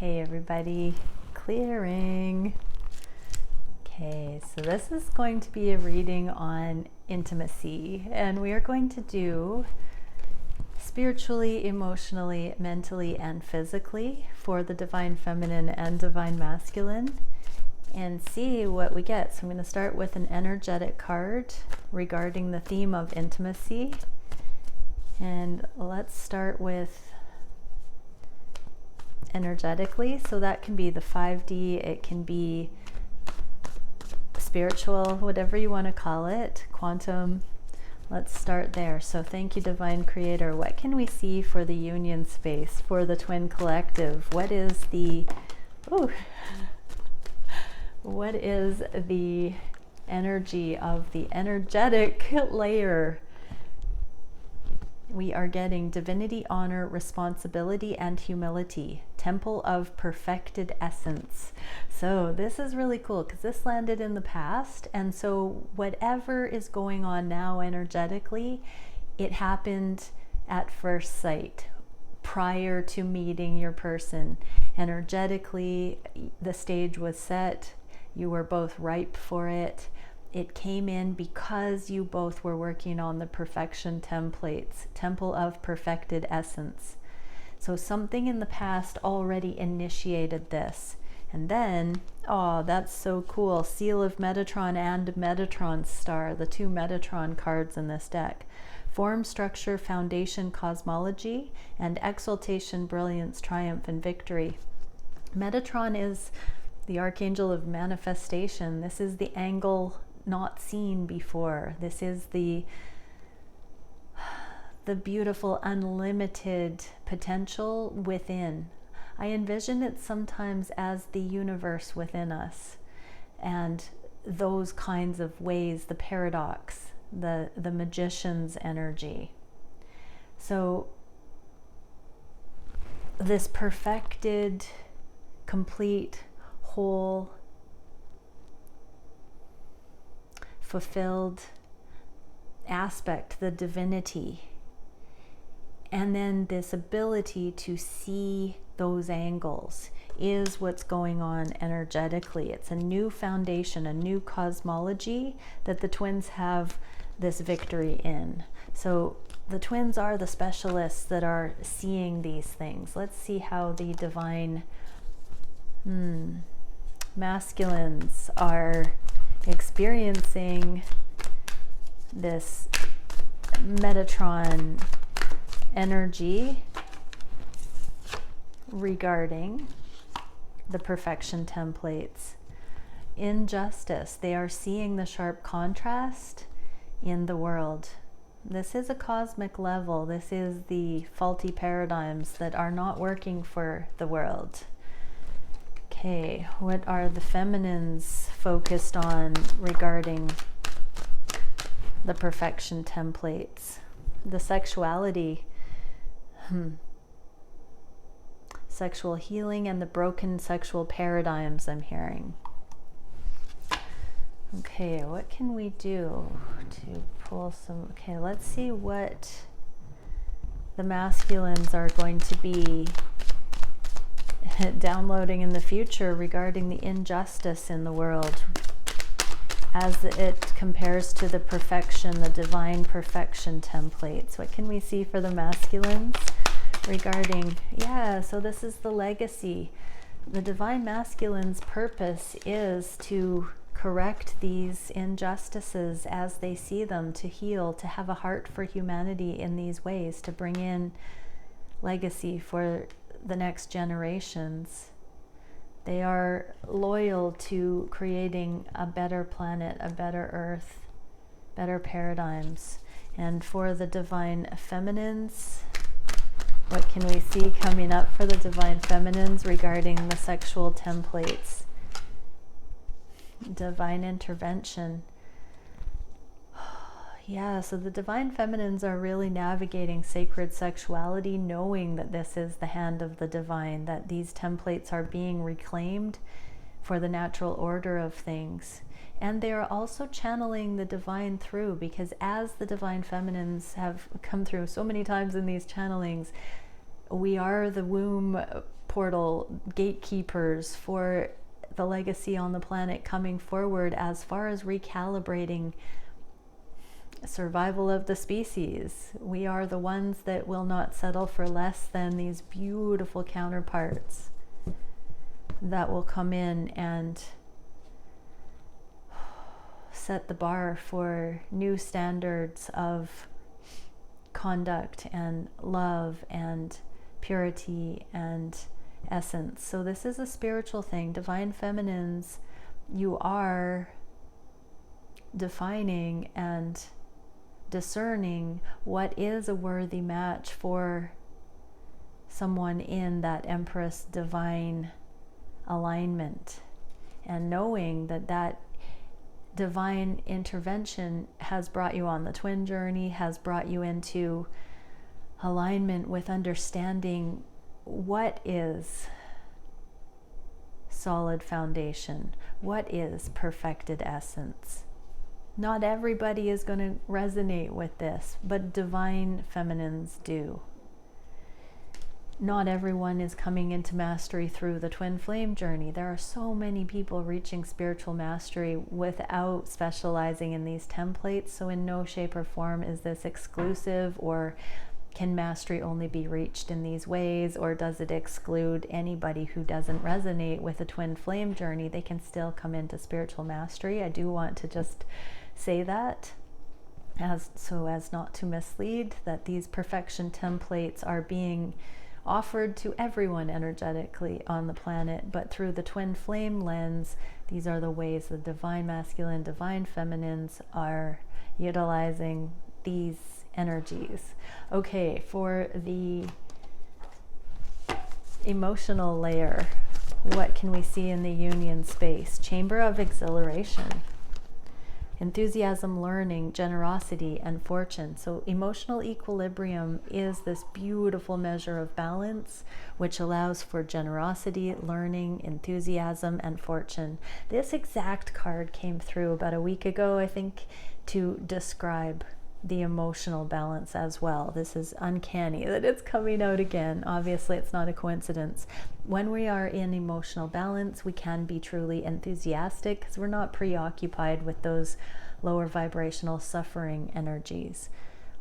Hey everybody, clearing. Okay, so this is going to be a reading on intimacy, and we are going to do spiritually, emotionally, mentally, and physically for the divine feminine and divine masculine, and see what we get. So I'm going to start with an energetic card regarding the theme of intimacy, and let's start with energetically. So that can be the 5D, it can be spiritual, whatever you want to call it, quantum. Let's start there. So thank you, Divine Creator. What can we see for the union space, for the twin collective? What is the what is the energy of the energetic layer? We are getting divinity, honor, responsibility, and humility. Temple of perfected essence. So this is really cool because this landed in the past. And so whatever is going on now energetically, it happened at first sight, prior to meeting your person. Energetically, the stage was set. You were both ripe for it. It came in because you both were working on the perfection templates, temple of perfected essence. So something in the past already initiated this. And then, oh, that's so cool. Seal of Metatron and Metatron star, the two Metatron cards in this deck. Form, structure, foundation, cosmology, and exaltation, brilliance, triumph, and victory. Metatron is the archangel of manifestation. This is the angle not seen before. This is the beautiful unlimited potential within. I envision it sometimes as the universe within us, and those kinds of ways, the paradox, the magician's energy. So this perfected, complete, whole, fulfilled aspect, the divinity, and then this ability to see those angles is what's going on energetically. It's a new foundation, a new cosmology that the twins have this victory in. So the twins are the specialists that are seeing these things. Let's see how the divine masculines are experiencing this Metatron energy regarding the perfection templates. Injustice, they are seeing the sharp contrast in the world. This is a cosmic level. This is the faulty paradigms that are not working for the world. Okay, what are the feminines focused on regarding the perfection templates? The sexuality, sexual healing, and the broken sexual paradigms I'm hearing. Okay, what can we do to pull some? Okay, let's see what the masculines are going to be downloading in the future regarding the injustice in the world as it compares to the perfection, the divine perfection templates. What can we see for the masculines regarding, so this is the legacy. The divine masculine's purpose is to correct these injustices as they see them, to heal, to have a heart for humanity in these ways, to bring in legacy for the next generations. They are loyal to creating a better planet, a better earth, better paradigms. And for the divine feminines, what can we see coming up for the divine feminines regarding the sexual templates? Divine intervention. So the divine feminines are really navigating sacred sexuality, knowing that this is the hand of the divine, that these templates are being reclaimed for the natural order of things. And they are also channeling the divine through, because as the divine feminines have come through so many times in these channelings, we are the womb portal gatekeepers for the legacy on the planet coming forward as far as recalibrating survival of the species. We are the ones that will not settle for less than these beautiful counterparts that will come in and set the bar for new standards of conduct and love and purity and essence. So this is a spiritual thing. Divine feminines, you are defining and discerning what is a worthy match for someone in that Empress divine alignment, and knowing that that divine intervention has brought you on the twin journey, has brought you into alignment with understanding what is solid foundation, what is perfected essence. Not everybody is going to resonate with this, but divine feminines do. Not everyone is coming into mastery through the twin flame journey. There are so many people reaching spiritual mastery without specializing in these templates. So in no shape or form is this exclusive, or can mastery only be reached in these ways, or does it exclude anybody who doesn't resonate with a twin flame journey? They can still come into spiritual mastery. I do want to just say that so as not to mislead, that these perfection templates are being offered to everyone energetically on the planet, but through the twin flame lens, these are the ways the divine masculine, divine feminines are utilizing these energies. Okay, for the emotional layer, what can we see in the union space? Chamber of exhilaration, enthusiasm, learning, generosity, and fortune. So emotional equilibrium is this beautiful measure of balance, which allows for generosity, learning, enthusiasm, and fortune. This exact card came through about a week ago, I think, to describe the emotional balance as well. This is uncanny that it's coming out again. Obviously, it's not a coincidence. When we are in emotional balance, we can be truly enthusiastic because we're not preoccupied with those lower vibrational suffering energies.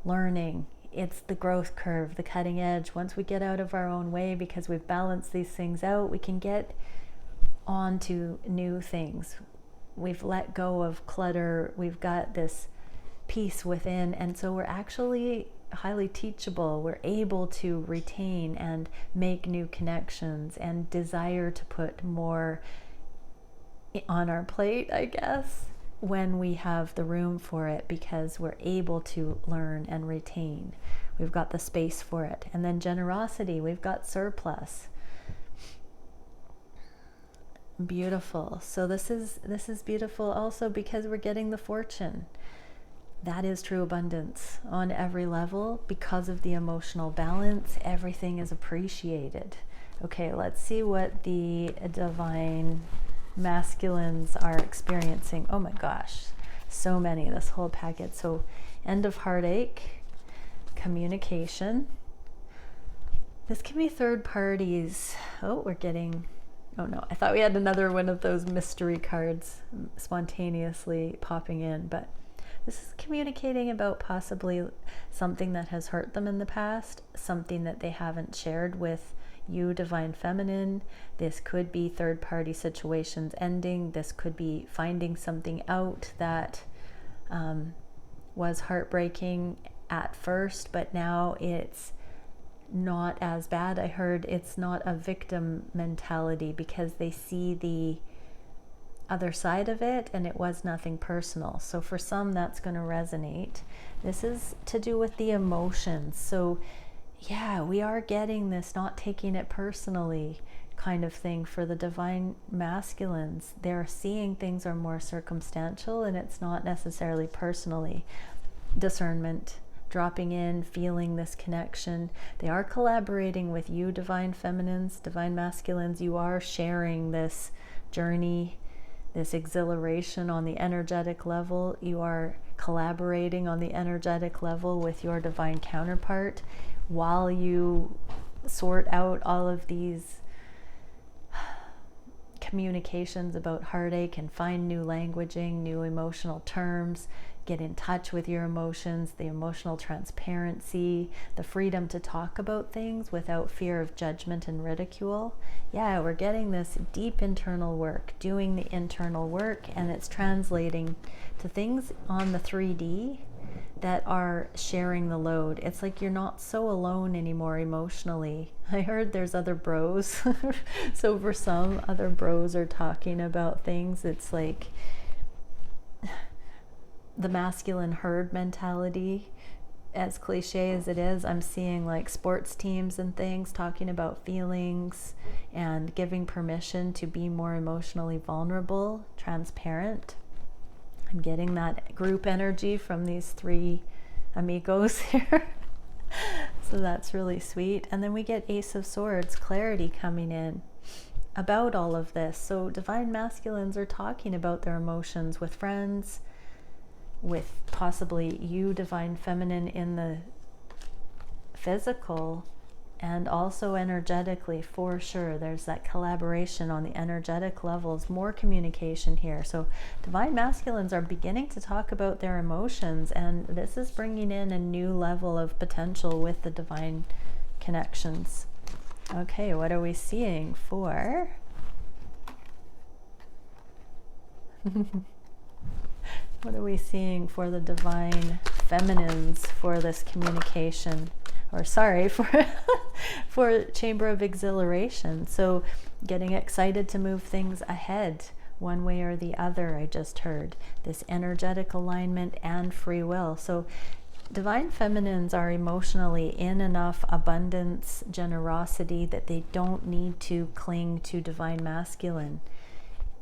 Learning, it's the growth curve, the cutting edge. Once we get out of our own way because we've balanced these things out, we can get on to new things. We've let go of clutter. We've got this peace within, and so we're actually highly teachable. We're able to retain and make new connections and desire to put more on our plate, I guess, when we have the room for it, because we're able to learn and retain. We've got the space for it. And then generosity, we've got surplus. Beautiful. So this is beautiful also because we're getting the fortune. That is true abundance on every level. Because of the emotional balance, everything is appreciated. Okay, let's see what the divine masculines are experiencing. Oh my gosh, so many, this whole packet. So end of heartache, communication. This can be third parties. Oh, we're getting, oh no, I thought we had another one of those mystery cards spontaneously popping in, but this is communicating about possibly something that has hurt them in the past, something that they haven't shared with you, divine feminine. This could be third-party situations ending. This could be finding something out that was heartbreaking at first, but now it's not as bad. I heard it's not a victim mentality because they see the other side of it and it was nothing personal. So for some, that's going to resonate. This is to do with the emotions. So yeah, we are getting this not taking it personally kind of thing for the divine masculines. They're seeing things are more circumstantial and it's not necessarily personally. Discernment, dropping in, feeling this connection. They are collaborating with you, divine feminines, divine masculines. You are sharing this journey, this exhilaration on the energetic level. You are collaborating on the energetic level with your divine counterpart while you sort out all of these communications about heartache and find new languaging, new emotional terms, get in touch with your emotions, the emotional transparency, the freedom to talk about things without fear of judgment and ridicule. Yeah, we're getting this deep internal work, doing the internal work, and it's translating to things on the 3D that are sharing the load. It's like you're not so alone anymore emotionally. I heard there's other bros. So for some, other bros are talking about things. It's like the masculine herd mentality, as cliche as it is. I'm seeing like sports teams and things talking about feelings and giving permission to be more emotionally vulnerable, transparent. I'm getting that group energy from these 3 amigos here. So that's really sweet. And then we get Ace of Swords, clarity coming in about all of this. So divine masculines are talking about their emotions with friends, with possibly you, divine feminine, in the physical, and also energetically, for sure. There's that collaboration on the energetic levels, more communication here. So divine masculines are beginning to talk about their emotions, and this is bringing in a new level of potential with the divine connections. Okay, what are we seeing for what are we seeing for the divine feminines for this communication? Or sorry, for Chamber of Exhilaration. So getting excited to move things ahead one way or the other. I just heard this energetic alignment and free will. So divine feminines are emotionally in enough abundance, generosity, that they don't need to cling to divine masculine.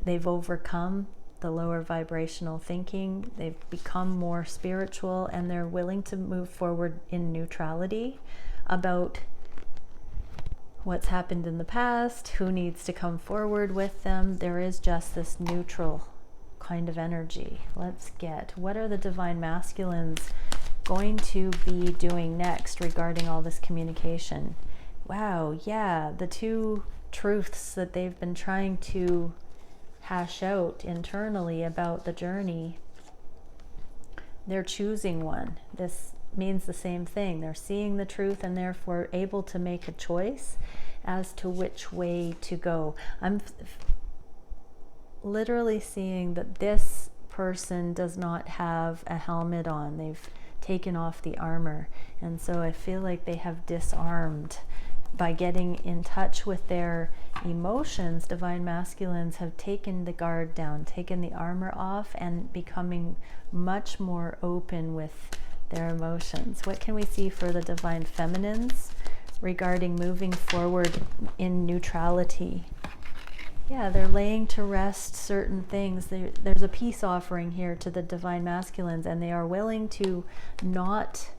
They've overcome the lower vibrational thinking, they've become more spiritual, and they're willing to move forward in neutrality about what's happened in the past, who needs to come forward with them. There is just this neutral kind of energy. Let's get, what are the divine masculines going to be doing next regarding all this communication? Wow, yeah, the 2 truths that they've been trying to hash out internally about the journey, they're choosing one. This means the same thing. They're seeing the truth and therefore able to make a choice as to which way to go. I'm literally seeing that this person does not have a helmet on. They've taken off the armor, and so I feel like they have disarmed. By getting in touch with their emotions, divine masculines have taken the guard down, taken the armor off, and becoming much more open with their emotions. What can we see for the divine feminines regarding moving forward in neutrality? Yeah, they're laying to rest certain things. There's a peace offering here to the divine masculines, and they are willing to not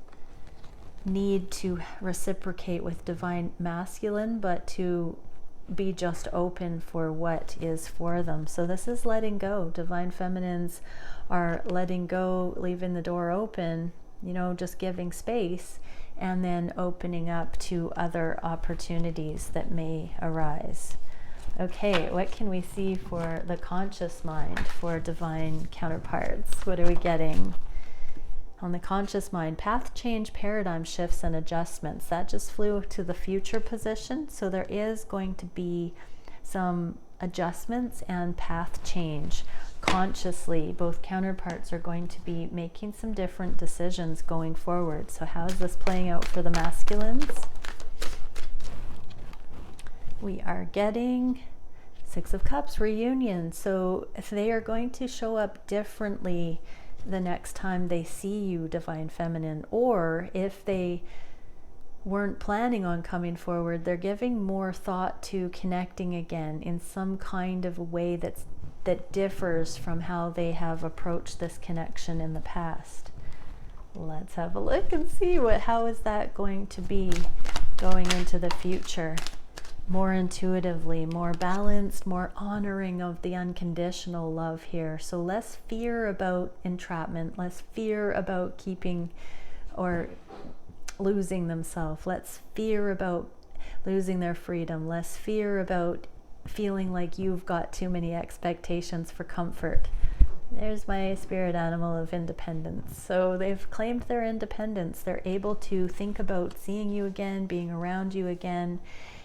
need to reciprocate with divine masculine, but to be just open for what is for them. So this is letting go. Divine feminines are letting go, leaving the door open, just giving space, and then opening up to other opportunities that may arise. Okay, what can we see for the conscious mind for divine counterparts? What are we getting? On the conscious mind, path change, paradigm shifts, and adjustments. That just flew to the future position. So there is going to be some adjustments and path change. Consciously, both counterparts are going to be making some different decisions going forward. So how is this playing out for the masculines? We are getting 6 of Cups, reunion. So if they are going to show up differently the next time they see you, divine feminine, or if they weren't planning on coming forward, they're giving more thought to connecting again in some kind of way that differs from how they have approached this connection in the past. Let's have a look and see how is that going to be going into the future. More intuitively, more balanced, more honoring of the unconditional love here. So less fear about entrapment, less fear about keeping or losing themselves, less fear about losing their freedom, less fear about feeling like you've got too many expectations for comfort. There's my spirit animal of independence. So they've claimed their independence. They're able to think about seeing you again, being around you again,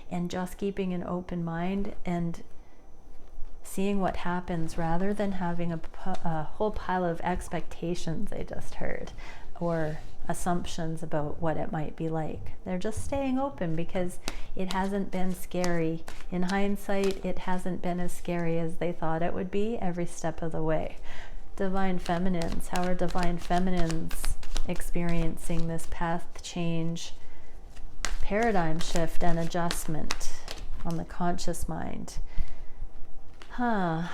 and just keeping an open mind and seeing what happens rather than having a whole pile of expectations, I just heard, or assumptions about what it might be like. They're just staying open because it hasn't been scary. In hindsight, it hasn't been as scary as they thought it would be every step of the way. Divine Feminines, how are Divine Feminines experiencing this path change, paradigm shift and adjustment on the conscious mind?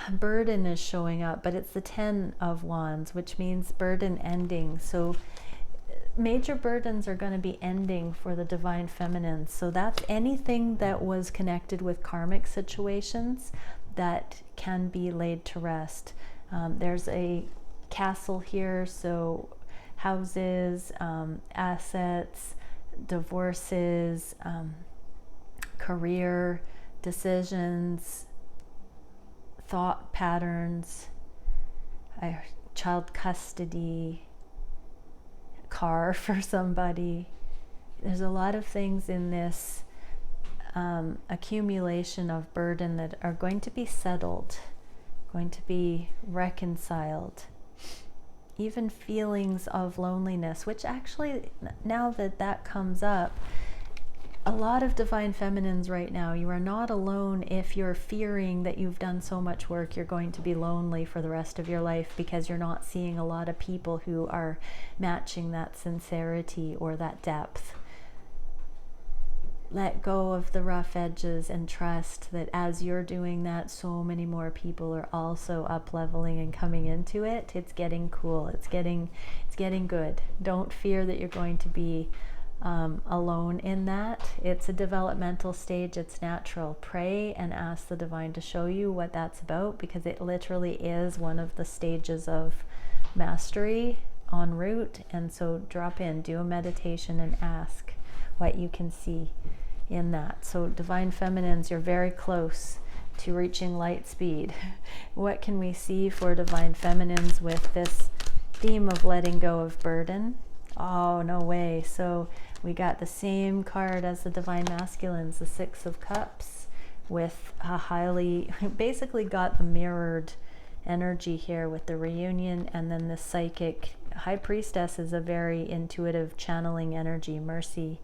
Burden is showing up, but it's the 10 of Wands, which means burden ending. So major burdens are going to be ending for the Divine Feminines. So that's anything that was connected with karmic situations that can be laid to rest. There's a castle here, so houses, assets, divorces, career decisions, thought patterns, child custody, car for somebody. There's a lot of things in this accumulation of burden that are going to be settled, going to be reconciled. Even feelings of loneliness, which actually, now that that comes up, a lot of Divine Feminines right now, you are not alone if you're fearing that you've done so much work, you're going to be lonely for the rest of your life because you're not seeing a lot of people who are matching that sincerity or that depth. Let go of the rough edges and trust that as you're doing that, so many more people are also up-leveling and coming into it. It's getting cool. It's getting good. Don't fear that you're going to be alone in that. It's a developmental stage. It's natural. Pray and ask the divine to show you what that's about, because it literally is one of the stages of mastery en route. And so drop in, do a meditation and ask what you can see in that. So Divine Feminines, you're very close to reaching light speed. What can we see for Divine Feminines with this theme of letting go of burden? Oh, no way. So we got the same card as the Divine Masculines, the Six of Cups, with a highly, basically got the mirrored energy here with the reunion, and then the psychic High Priestess is a very intuitive channeling energy, mercy,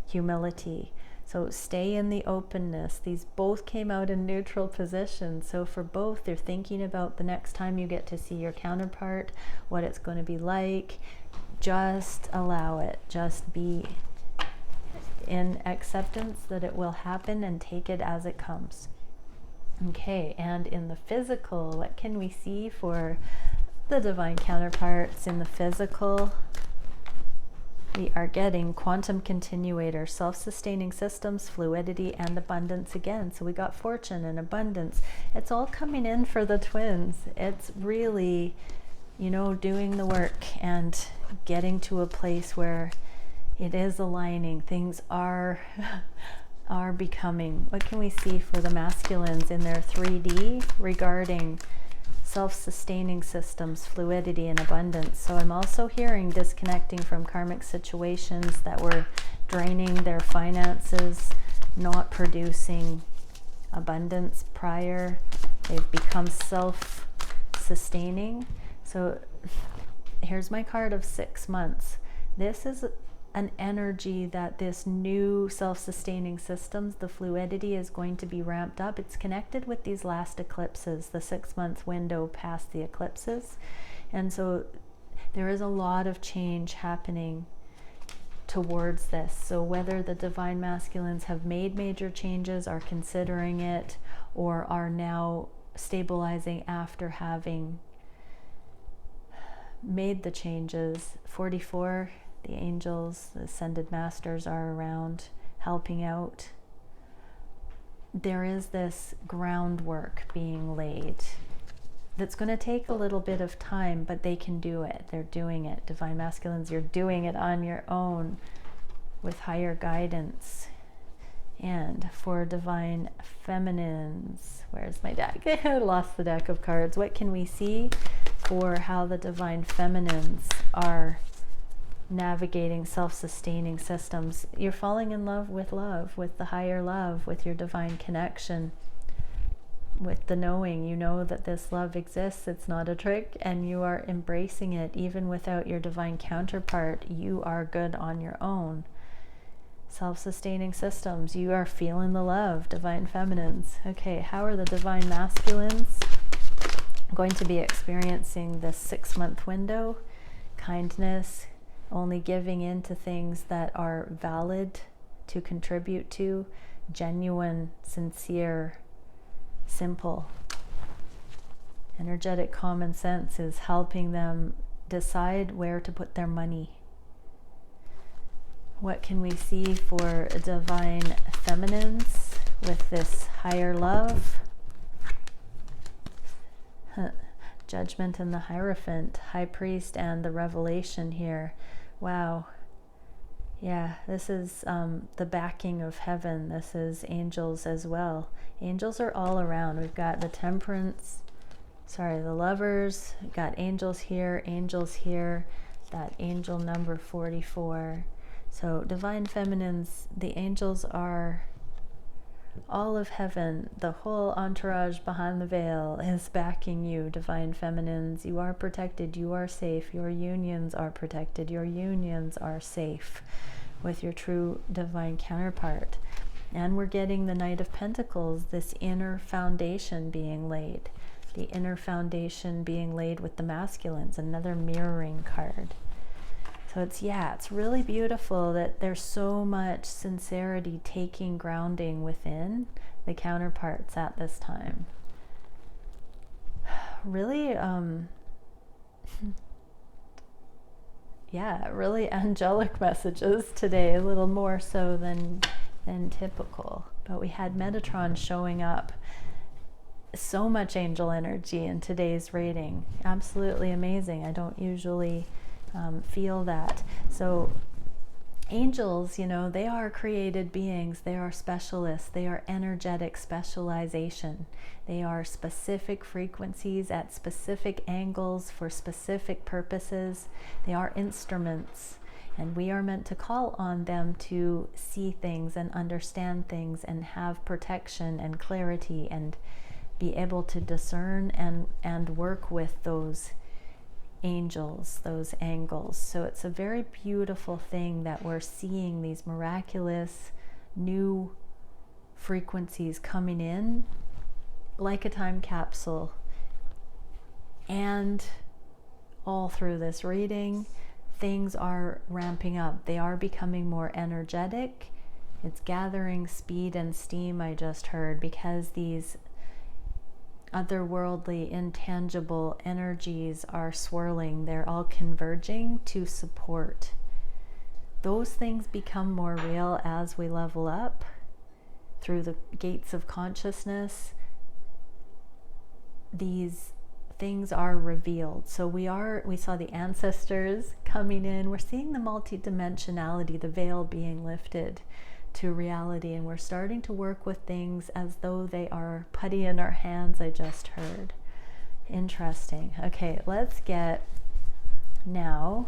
humility. So stay in the openness. These both came out in neutral position. So for both, they're thinking about the next time you get to see your counterpart, what it's going to be like. Just allow it. Just be in acceptance that it will happen and take it as it comes. Okay, and in the physical, what can we see for the divine counterparts in the physical? We are getting quantum continuator, self-sustaining systems, fluidity, and abundance again. So we got fortune and abundance. It's all coming in for the twins. It's really, you know, doing the work and getting to a place where it is aligning. Things are becoming. What can we see for the masculines in their 3D regarding self-sustaining systems, fluidity, and abundance? So I'm also hearing disconnecting from karmic situations that were draining their finances, not producing abundance prior. They've become self-sustaining. So here's my card of 6 months. This is an energy that this new self-sustaining systems, the fluidity, is going to be ramped up. It's connected with these last eclipses, the 6-month window past the eclipses. And so there is a lot of change happening towards this. So whether the divine masculines have made major changes, are considering it, or are now stabilizing after having made the changes, 44, the angels, the ascended masters are around helping out. There is this groundwork being laid that's going to take a little bit of time, but they can do it. They're doing it. Divine masculines, you're doing it on your own with higher guidance. And for divine feminines, where's my deck? I lost the deck of cards. What can we see for how the divine feminines are navigating self-sustaining systems? You're falling in love, with the higher love, with your divine connection, with the knowing. You know that this love exists, it's not a trick, and you are embracing it even without your divine counterpart. You are good on your own. Self-sustaining systems, you are feeling the love, divine feminines. Okay, how are the divine masculines going to be experiencing this 6-month window? Kindness, only giving in to things that are valid to contribute to, genuine, sincere, simple. Energetic common sense is helping them decide where to put their money. What can we see for divine feminines with this higher love? Judgment and the Hierophant, High Priest and the Revelation here. Wow. Yeah, this is the backing of heaven. This is angels as well. Angels are all around. We've got the Temperance, the Lovers. We've got angels here, that angel number 44. So divine feminines, the angels are all of heaven. The whole entourage behind the veil is backing you, divine feminines. You are protected, you are safe, your unions are protected, your unions are safe with your true divine counterpart. And we're getting the Knight of Pentacles, this inner foundation being laid. The inner foundation being laid with the masculines, another mirroring card. So it's really beautiful that there's so much sincerity taking grounding within the counterparts at this time. Really, really angelic messages today, a little more so than typical. But we had Metatron showing up. So much angel energy in today's reading. Absolutely amazing. I don't usually feel that. So angels, they are created beings. They are specialists. They are energetic specialization. They are specific frequencies at specific angles for specific purposes. They are instruments, and we are meant to call on them to see things and understand things and have protection and clarity and be able to discern and work with those angels, those angles. So it's a very beautiful thing that we're seeing these miraculous new frequencies coming in like a time capsule. And all through this reading, things are ramping up. They are becoming more energetic. It's gathering speed and steam, I just heard, because these otherworldly, intangible energies are swirling. They're all converging to support. Those things become more real as we level up through the gates of consciousness. These things are revealed. So we saw the ancestors coming in. We're seeing the multidimensionality, the veil being lifted to reality, and we're starting to work with things as though they are putty in our hands, I just heard. Interesting. Okay, let's get now,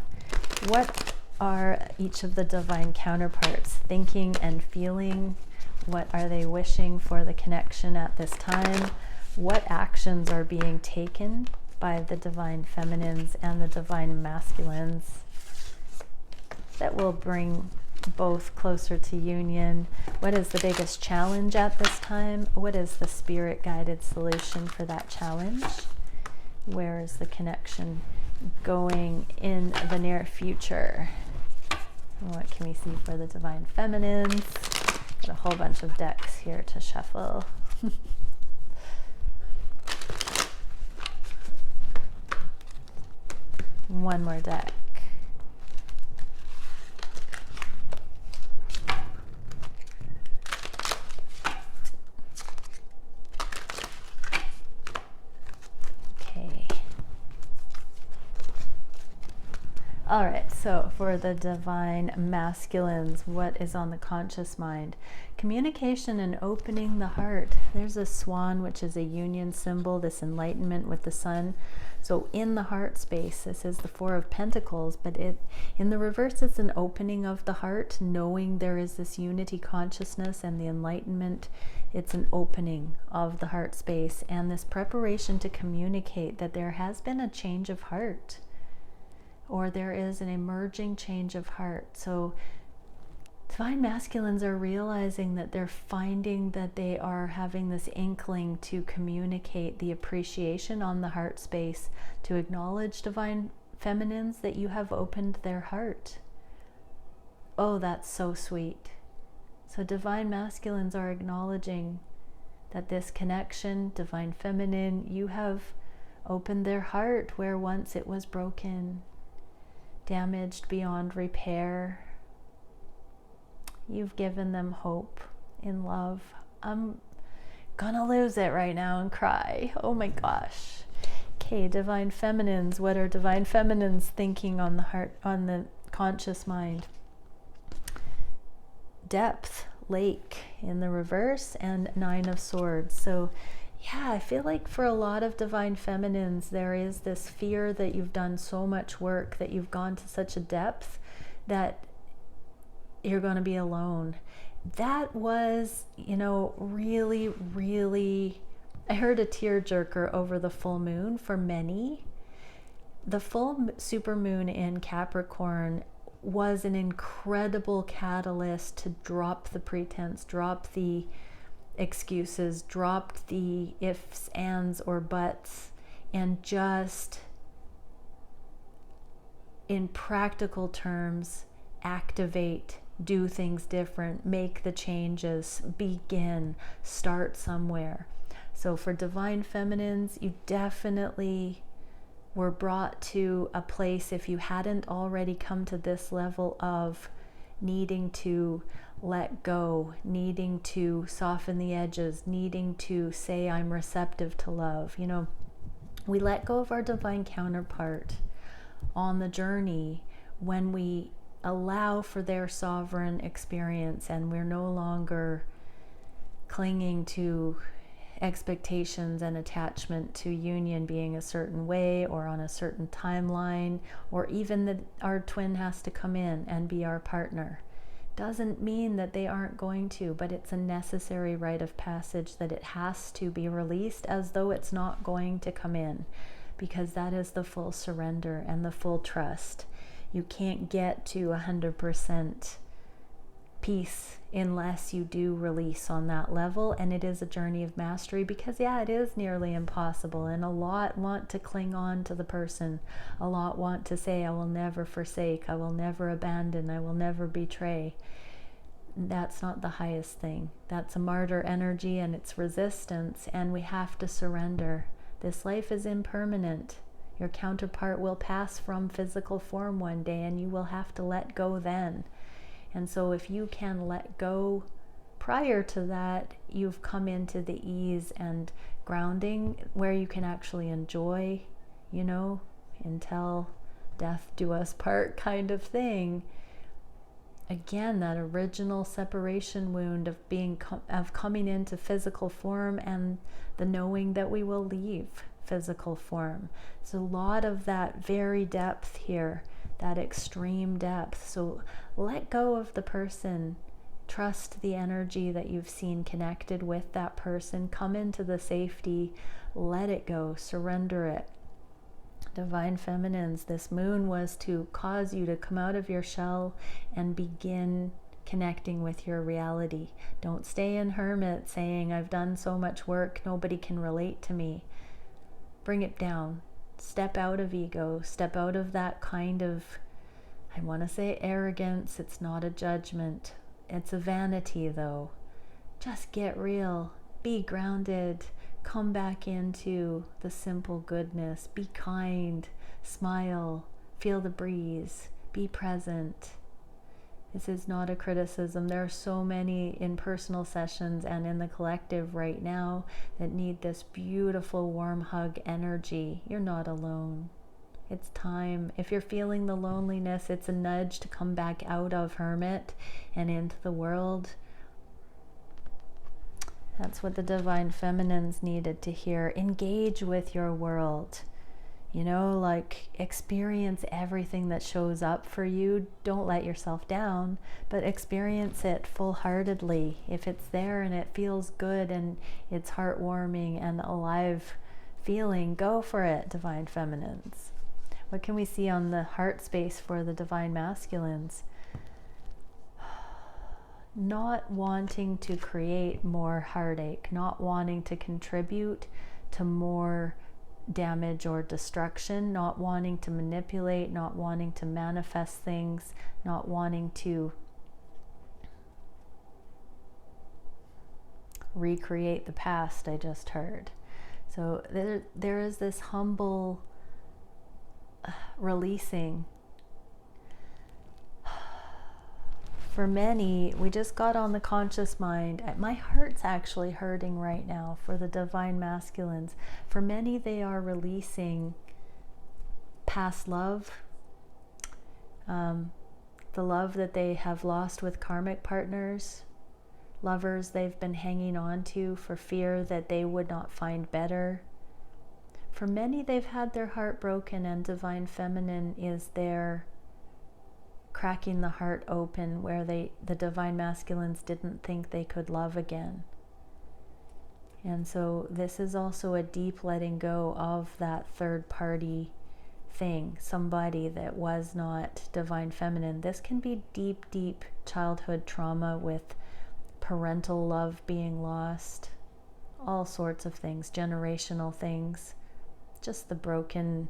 what are each of the divine counterparts thinking and feeling? What are they wishing for the connection at this time? What actions are being taken by the divine feminines and the divine masculines that will bring both closer to union? What is the biggest challenge at this time? What is the spirit guided solution for that challenge? Where is the connection going in the near future? What can we see for the divine feminines? Got a whole bunch of decks here to shuffle. One more deck. All right, so for the divine masculines, what is on the conscious mind? Communication and opening the heart. There's a swan, which is a union symbol, this enlightenment with the sun. So in the heart space, this is the Four of Pentacles, but in the reverse, it's an opening of the heart, knowing there is this unity consciousness and the enlightenment. It's an opening of the heart space and this preparation to communicate that there has been a change of heart, or there is an emerging change of heart. So Divine Masculines are realizing that they're finding that they are having this inkling to communicate the appreciation on the heart space, to acknowledge Divine Feminines that you have opened their heart. Oh, that's so sweet. So Divine Masculines are acknowledging that this connection, Divine Feminine, you have opened their heart where once it was broken, damaged beyond repair. You've given them hope in love. I'm gonna lose it right now and cry. Oh my gosh. Okay, Divine Feminines. What are Divine Feminines thinking on the heart, on the conscious mind? Depth, lake in the reverse, and Nine of Swords. So yeah, I feel like for a lot of Divine Feminines, there is this fear that you've done so much work, that you've gone to such a depth that you're going to be alone. That was, really, really, I heard a tearjerker over the full moon for many. The full super moon in Capricorn was an incredible catalyst to drop the pretense, drop the excuses, drop the ifs, ands, or buts, and just, in practical terms, activate, do things different, make the changes, begin, start somewhere. So for Divine Feminines, you definitely were brought to a place, if you hadn't already come to this level of needing to let go, needing to soften the edges, needing to say, I'm receptive to love. We let go of our divine counterpart on the journey when we allow for their sovereign experience, and we're no longer clinging to expectations and attachment to union being a certain way or on a certain timeline, or even that our twin has to come in and be our partner. Doesn't mean that they aren't going to, but it's a necessary rite of passage that it has to be released, as though it's not going to come in, because that is the full surrender and the full trust. You can't get to 100% peace unless you do release on that level, and it is a journey of mastery, because it is nearly impossible, and a lot want to cling on to the person. A lot want to say, I will never forsake, I will never abandon, I will never betray. That's not the highest thing. That's a martyr energy, and it's resistance, and we have to surrender. This life is impermanent. Your counterpart will pass from physical form one day, and you will have to let go then. And so if you can let go prior to that, you've come into the ease and grounding where you can actually enjoy, until death do us part kind of thing. Again, that original separation wound of coming into physical form, and the knowing that we will leave physical form. So a lot of that very depth here, that extreme depth. So let go of the person, trust the energy that you've seen connected with that person, come into the safety, let it go, surrender it. Divine Feminines, this moon was to cause you to come out of your shell and begin connecting with your reality. Don't stay in hermit saying, I've done so much work, nobody can relate to me. Bring it down. Step out of ego. Step out of that kind of, I want to say arrogance. It's not a judgment. It's a vanity though. Just get real. Be grounded. Come back into the simple goodness. Be kind. Smile. Feel the breeze. Be present. This is not a criticism. There are so many in personal sessions and in the collective right now that need this beautiful warm hug energy. You're not alone. It's time. If you're feeling the loneliness, it's a nudge to come back out of hermit and into the world. That's what the divine feminines needed to hear. Engage with your world. You know, like, experience everything that shows up for you. Don't let yourself down, but experience it full-heartedly. If it's there and it feels good and it's heartwarming and alive feeling, go for it, divine feminines. What can we see on the heart space for the divine masculines? Not wanting to create more heartache, not wanting to contribute to more damage or destruction, not wanting to manipulate, not wanting to manifest things, not wanting to recreate the past, I just heard. So there is this humble releasing. For many, we just got on the conscious mind. My heart's actually hurting right now for the divine masculines. For many, they are releasing past love, the love that they have lost with karmic partners, lovers they've been hanging on to for fear that they would not find better. For many, they've had their heart broken, and divine feminine is there cracking the heart open where the divine masculines didn't think they could love again. And so this is also a deep letting go of that third party thing, somebody that was not divine feminine. This can be deep, deep childhood trauma with parental love being lost, all sorts of things, generational things, just the broken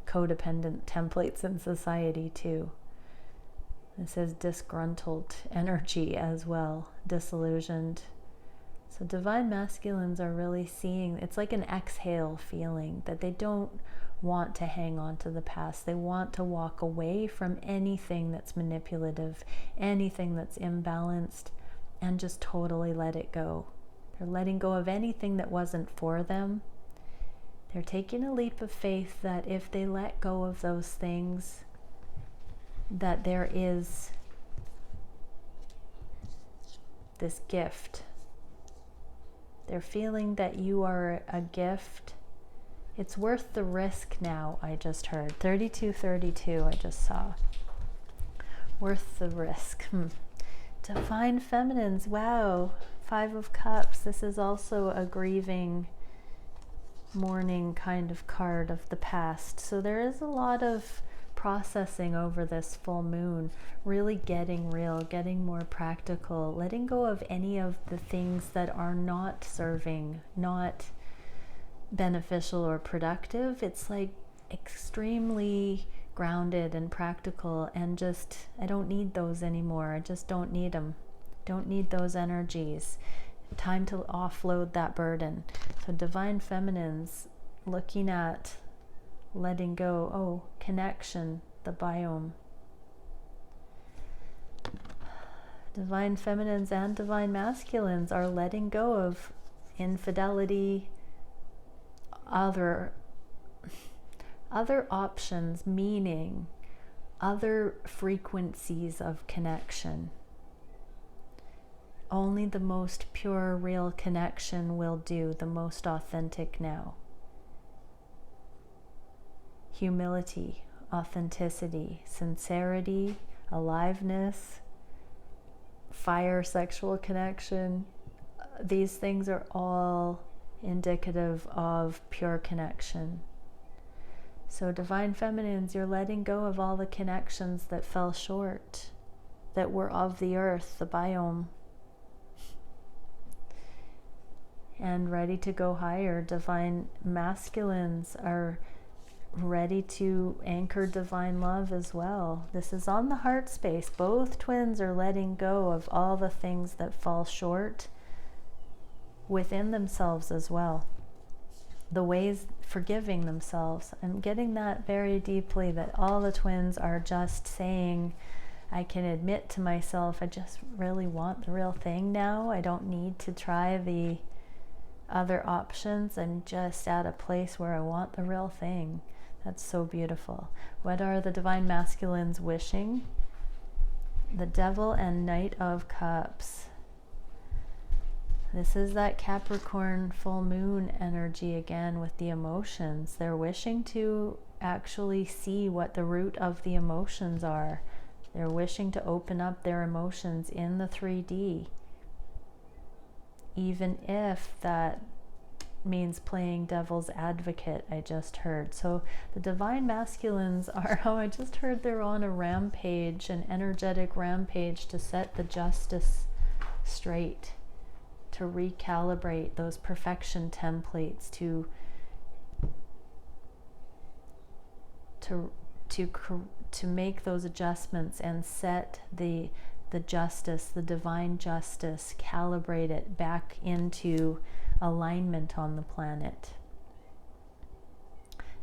codependent templates in society too. This is disgruntled energy as well, disillusioned. So divine masculines are really seeing, it's like an exhale feeling, that they don't want to hang on to the past. They want to walk away from anything that's manipulative, anything that's imbalanced, and just totally let it go. They're letting go of anything that wasn't for them. They're taking a leap of faith that if they let go of those things, that there is this gift. They're feeling that you are a gift. It's worth the risk now, I just heard. 3232, I just saw. Worth the risk. Divine feminines, wow. 5 of Cups. This is also a grieving, mourning kind of card of the past. So there is a lot of processing over this full moon, really getting real, getting more practical, letting go of any of the things that are not serving, not beneficial or productive. It's like extremely grounded and practical, and just, I don't need those anymore. I just don't need them. Don't need those energies. Time to offload that burden. So divine feminines looking at letting go. Oh, connection, the biome. Divine feminines and divine masculines are letting go of infidelity, other options, meaning other frequencies of connection. Only the most pure, real connection will do, the most authentic now. Humility, authenticity, sincerity, aliveness, fire, sexual connection. These things are all indicative of pure connection. So divine feminines, you're letting go of all the connections that fell short, that were of the earth, the biome, and ready to go higher. Divine masculines are ready to anchor divine love as well. This is on the heart space. Both twins are letting go of all the things that fall short within themselves as well. The ways, forgiving themselves. I'm getting that very deeply, that all the twins are just saying, I can admit to myself, I just really want the real thing now. I don't need to try the other options. I'm just at a place where I want the real thing. That's so beautiful. What are the divine masculines wishing? The Devil and Knight of Cups. This is that Capricorn full moon energy again with the emotions. They're wishing to actually see what the root of the emotions are. They're wishing to open up their emotions in the 3D. Even if that means playing devil's advocate, I just heard. So the divine masculines are, oh, I just heard they're on a rampage, an energetic rampage to set the justice straight, to recalibrate those perfection templates, to make those adjustments and set the justice, the divine justice, calibrate it back into alignment on the planet.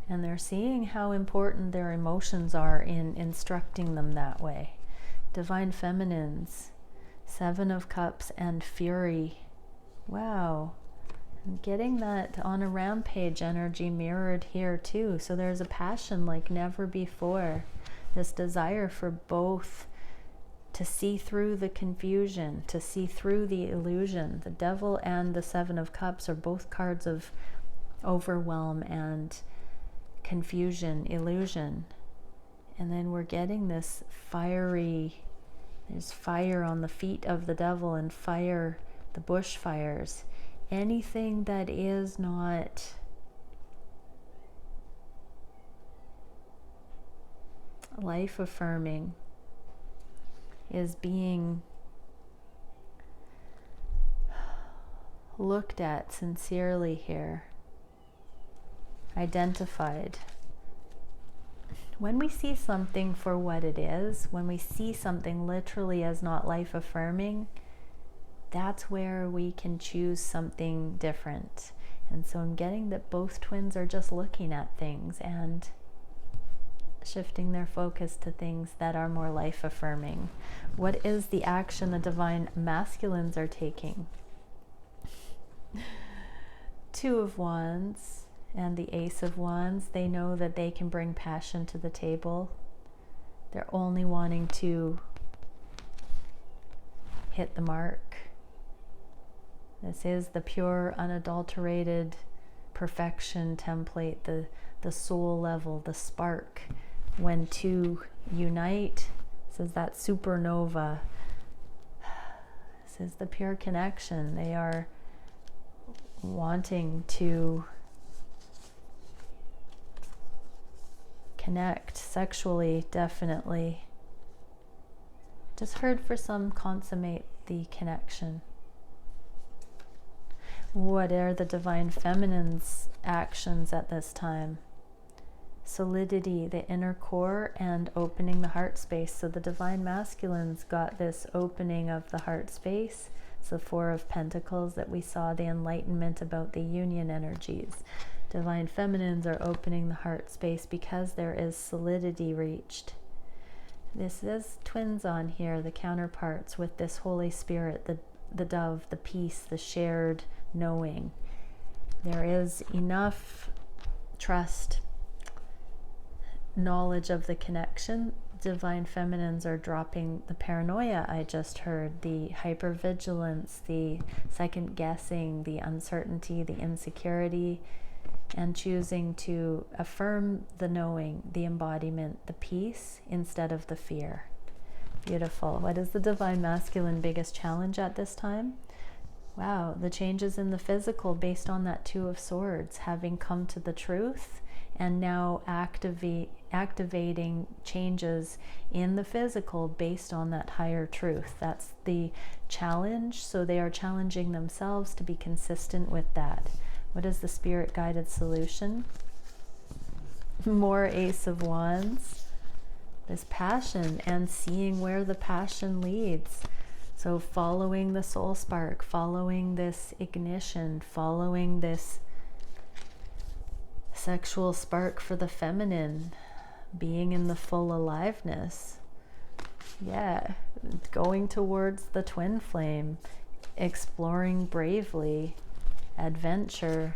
And they're seeing how important their emotions are in instructing them that way. Divine feminines, 7 of Cups and Fury. Wow. I'm getting that on a rampage energy mirrored here too. So there's a passion like never before. This desire for both to see through the confusion, to see through the illusion. The Devil and the 7 of Cups are both cards of overwhelm and confusion, illusion. And then we're getting this fiery, there's fire on the feet of the Devil and fire, the bushfires. Anything that is not life affirming is being looked at sincerely here, identified. When we see something for what it is, when we see something literally as not life affirming, that's where we can choose something different. And so I'm getting that both twins are just looking at things and shifting their focus to things that are more life affirming. What is the action the divine masculines are taking? 2 of Wands and the Ace of Wands. They know that they can bring passion to the table. They're only wanting to hit the mark. This is the pure, unadulterated perfection template, the soul level, the spark. When 2 unite, this is that supernova. This is the pure connection. They are wanting to connect sexually, definitely. Just heard for some, consummate the connection. What are the divine feminine's actions at this time? Solidity, the inner core, and opening the heart space. So the divine masculines got this opening of the heart space. It's the 4 of Pentacles that we saw, the enlightenment about the union energies. Divine feminines are opening the heart space because there is solidity reached. This is twins on here, the counterparts with this Holy Spirit, the dove, the peace, the shared knowing. There is enough trust, knowledge of the connection. Divine feminines are dropping the paranoia I just heard, the hypervigilance, the second guessing, the uncertainty, the insecurity, and choosing to affirm the knowing, the embodiment, the peace instead of the fear. Beautiful. What is the divine masculine biggest challenge at this time? Wow, the changes in the physical based on that 2 of Swords, having come to the truth and now activating changes in the physical based on that higher truth. That's the challenge. So they are challenging themselves to be consistent with that. What is the spirit guided solution? More Ace of Wands. This passion and seeing where the passion leads. So following the soul spark, following this ignition, following this sexual spark for the feminine, being in the full aliveness. Yeah, going towards the twin flame, exploring bravely, adventure.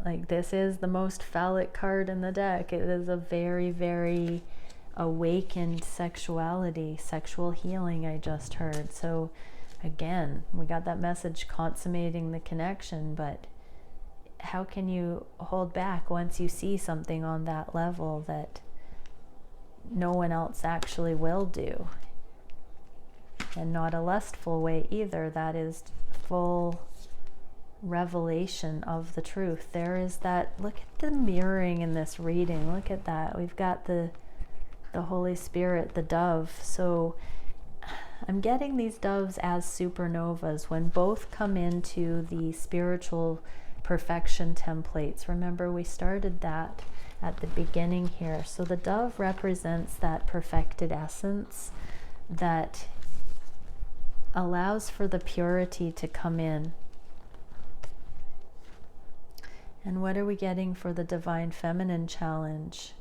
Like, this is the most phallic card in the deck. It is a very, very awakened sexuality, sexual healing I just heard. So again, we got that message consummating the connection, but how can you hold back once you see something on that level that no one else actually will do? And not a lustful way either. That is full revelation of the truth. There is that, look at the mirroring in this reading. Look at that. We've got the Holy Spirit, the dove. So I'm getting these doves as supernovas when both come into the spiritual perfection templates. Remember, we started that at the beginning here. So the dove represents that perfected essence that allows for the purity to come in. And what are we getting for the Divine Feminine challenge?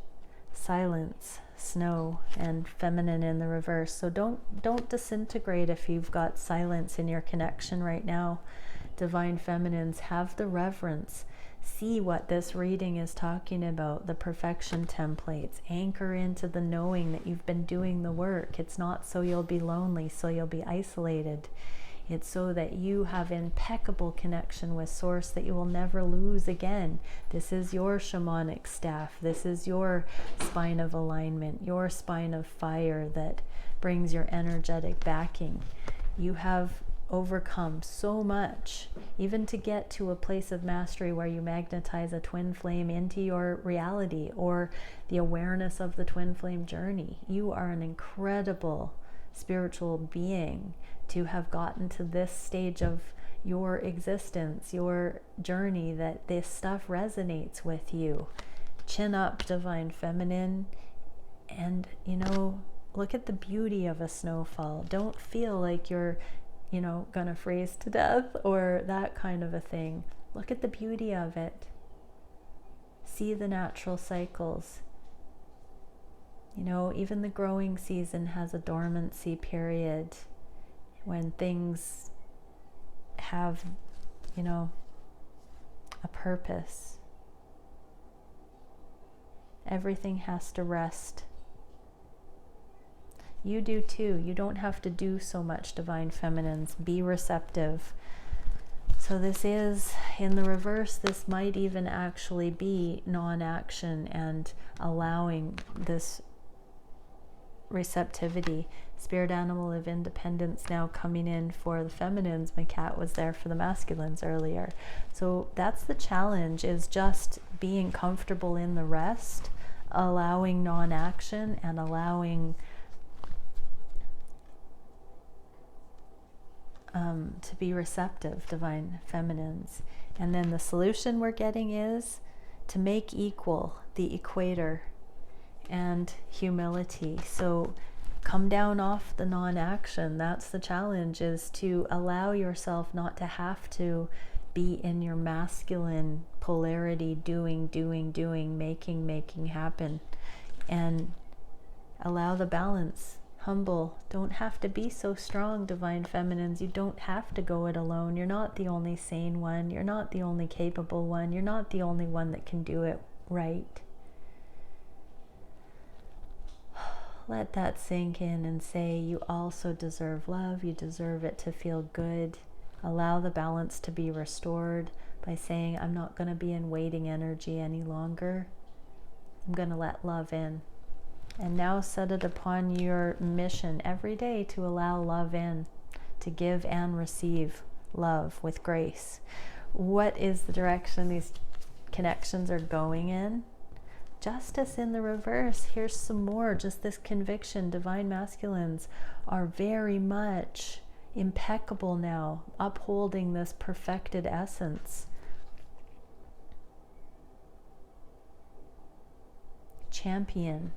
Silence, snow, and feminine in the reverse. So don't disintegrate if you've got silence in your connection right now. Divine Feminines, have the reverence. See what this reading is talking about, the perfection templates. Anchor into the knowing that you've been doing the work. It's not so you'll be lonely, so you'll be isolated. It's so that you have impeccable connection with Source that you will never lose again. This is your shamanic staff. This is your spine of alignment, your spine of fire that brings your energetic backing. You have overcome so much, even to get to a place of mastery where you magnetize a twin flame into your reality, or the awareness of the twin flame journey. You are an incredible spiritual being to have gotten to this stage of your existence, your journey, that this stuff resonates with you. Chin up, Divine Feminine, and look at the beauty of a snowfall. Don't feel like you're gonna freeze to death or that kind of a thing. Look at the beauty of it. See the natural cycles. Even the growing season has a dormancy period when things have, a purpose. Everything has to rest. You do too. You don't have to do so much, Divine Feminines. Be receptive. So this is, in the reverse, this might even actually be non-action and allowing this receptivity. Spirit animal of independence now coming in for the feminines. My cat was there for the masculines earlier. So that's the challenge, is just being comfortable in the rest, allowing non-action, and allowing to be receptive, Divine Feminines. And then the solution we're getting is to make equal the equator and humility. So come down off the non-action. That's the challenge, is to allow yourself not to have to be in your masculine polarity, doing, making happen, and allow the balance. Humble. Don't have to be so strong, Divine Feminines. You don't have to go it alone. You're not the only sane one. You're not the only capable one. You're not the only one that can do it right. Let that sink in and say, you also deserve love. You deserve it to feel good. Allow the balance to be restored by saying, I'm not going to be in waiting energy any longer. I'm going to let love in. And now set it upon your mission every day to allow love in, to give and receive love with grace. What is the direction these connections are going in? Justice in the reverse. Here's some more. Just this conviction. Divine masculines are very much impeccable now, upholding this perfected essence. Champion.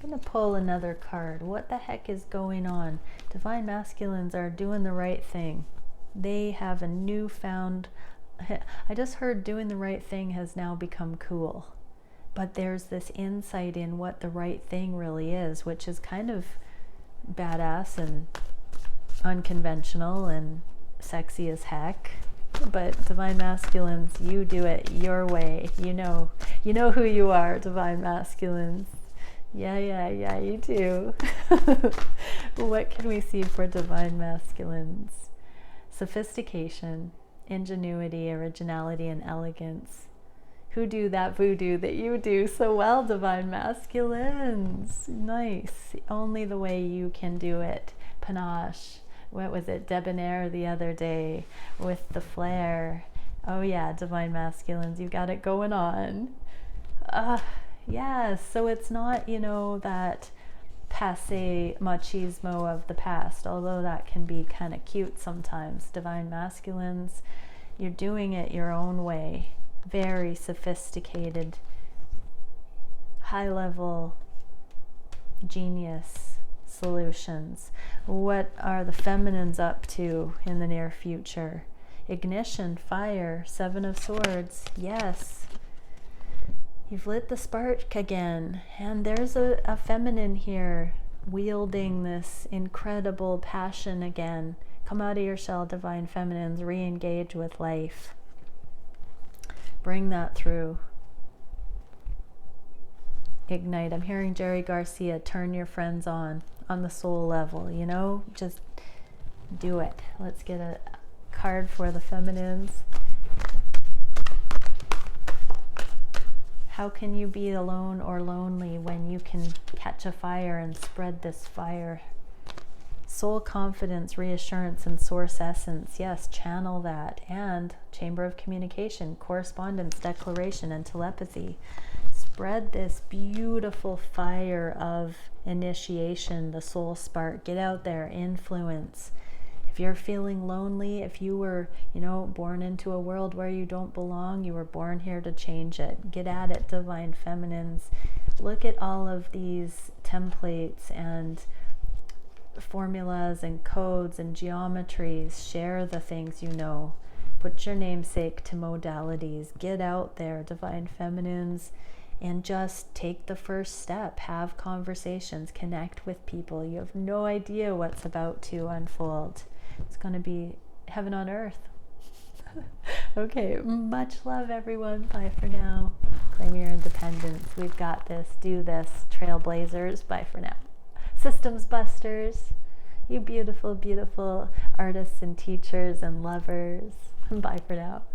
I'm going to pull another card. What the heck is going on? Divine masculines are doing the right thing. They have a newfound... I just heard doing the right thing has now become cool. But there's this insight in what the right thing really is, which is kind of badass and unconventional and sexy as heck. But Divine masculines, you do it your way. You know who you are, Divine masculines. Yeah, you do. What can we see for divine masculines? Sophistication, ingenuity, originality, and elegance. Who do that voodoo that you do so well, divine masculines? Nice. Only the way you can do it. Panache. What was it? Debonair the other day with the flair. Oh yeah, divine masculines, you got it going on. Yes, so it's not, that passe machismo of the past, although that can be kind of cute sometimes. Divine masculines, you're doing it your own way. Very sophisticated, high level, genius solutions. What are the feminines up to in the near future? Ignition, fire, 7 of Swords. Yes. You've lit the spark again, and there's a feminine here wielding this incredible passion again. Come out of your shell, divine feminines, re-engage with life. Bring that through. Ignite. I'm hearing Jerry Garcia, turn your friends on the soul level, just do it. Let's get a card for the feminines. How can you be alone or lonely when you can catch a fire and spread this fire? Soul confidence, reassurance, and source essence. Yes, channel that. And chamber of communication, correspondence, declaration, and telepathy. Spread this beautiful fire of initiation, the soul spark. Get out there, influence. If you're feeling lonely, if you were, born into a world where you don't belong, you were born here to change it. Get at it, divine feminines. Look at all of these templates and formulas and codes and geometries. Share the things you know. Put your namesake to modalities. Get out there, divine feminines, and just take the first step. Have conversations, connect with people. You have no idea what's about to unfold. It's going to be heaven on earth. Okay, much love, everyone. Bye for now. Claim your independence. We've got this. Do this. Trailblazers. Bye for now. Systems busters. You beautiful, beautiful artists and teachers and lovers. Bye for now.